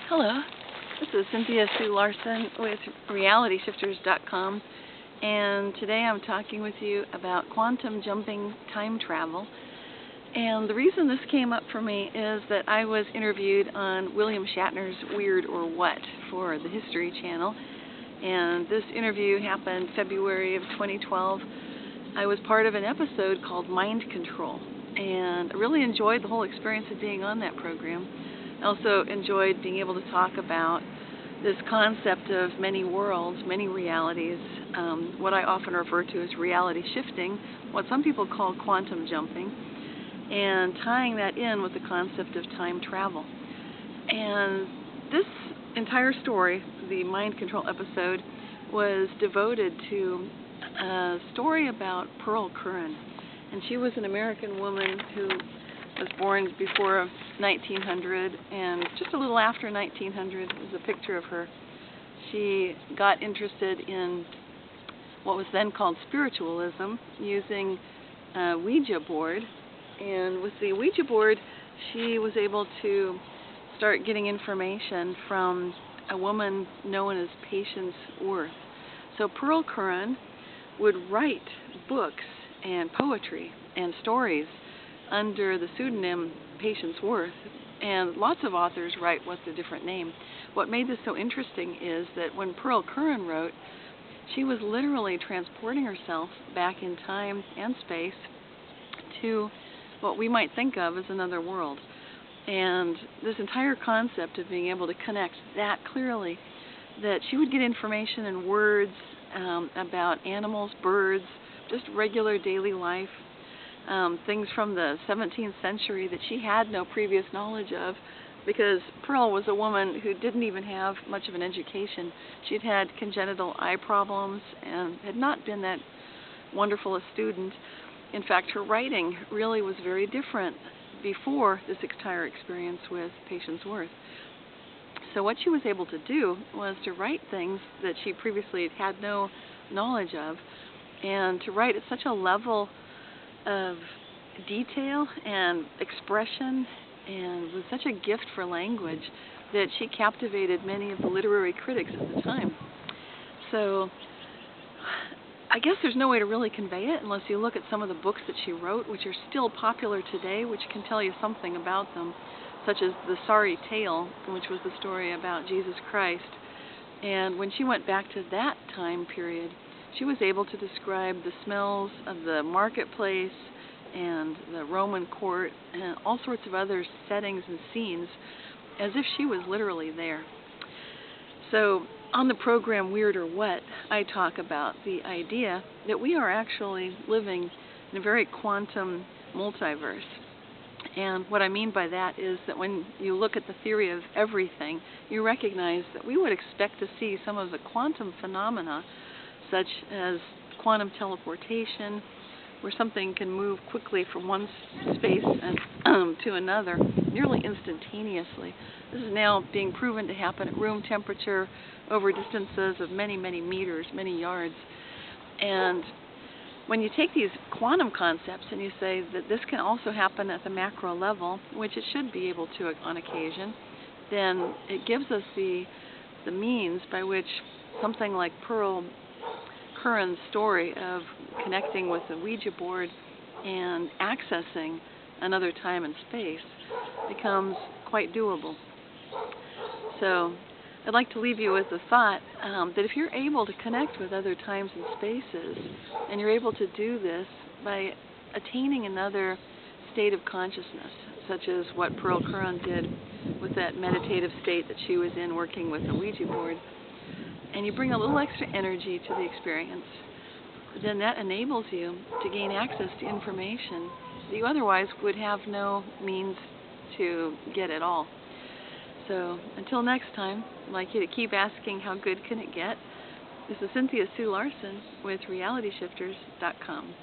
Hello, this is Cynthia Sue Larson with realityshifters.com, and today I'm talking with you about quantum jumping time travel. And the reason this came up for me is that I was interviewed on William Shatner's Weird or What for the History Channel, and this interview happened February of 2012. I was part of an episode called Mind Control, and I really enjoyed the whole experience of being on that program. I also enjoyed being able to talk about this concept of many worlds, many realities, what I often refer to as reality shifting, what some people call quantum jumping, and tying that in with the concept of time travel. And this entire story, the Mind Control episode, was devoted to a story about Pearl Curran. And she was an American woman who was born before 1900, and just a little after 1900 is a picture of her. She got interested in what was then called spiritualism, using a Ouija board. And with the Ouija board, she was able to start getting information from a woman known as Patience Worth. So Pearl Curran would write books and poetry and stories under the pseudonym Patience Worth, and lots of authors write with a different name. What made this so interesting is that when Pearl Curran wrote, she was literally transporting herself back in time and space to what we might think of as another world. And this entire concept of being able to connect that clearly, that she would get information in words about animals, birds, just regular daily life, things from the 17th century that she had no previous knowledge of, because Pearl was a woman who didn't even have much of an education. She'd had congenital eye problems and had not been that wonderful a student. In fact, her writing really was very different before this entire experience with Patience Worth. So what she was able to do was to write things that she previously had no knowledge of, and to write at such a level of detail and expression, and with such a gift for language, that she captivated many of the literary critics at the time. So I guess there's no way to really convey it unless you look at some of the books that she wrote, which are still popular today, which can tell you something about them, such as The Sorry Tale, which was the story about Jesus Christ. And when she went back to that time period, she was able to describe the smells of the marketplace and the Roman court and all sorts of other settings and scenes as if she was literally there. So on the program Weird or What, I talk about the idea that we are actually living in a very quantum multiverse. And what I mean by that is that when you look at the theory of everything, you recognize that we would expect to see some of the quantum phenomena, such as quantum teleportation, where something can move quickly from one space and to another nearly instantaneously. This is now being proven to happen at room temperature over distances of many, many meters, many yards. And when you take these quantum concepts and you say that this can also happen at the macro level, which it should be able to on occasion, then it gives us the means by which something like Pearl Curran's story of connecting with the Ouija board and accessing another time and space becomes quite doable. So I'd like to leave you with the thought that if you're able to connect with other times and spaces, and you're able to do this by attaining another state of consciousness, such as what Pearl Curran did with that meditative state that she was in working with the Ouija board, and you bring a little extra energy to the experience, then that enables you to gain access to information that you otherwise would have no means to get at all. So until next time, I'd like you to keep asking, how good can it get? This is Cynthia Sue Larson with realityshifters.com.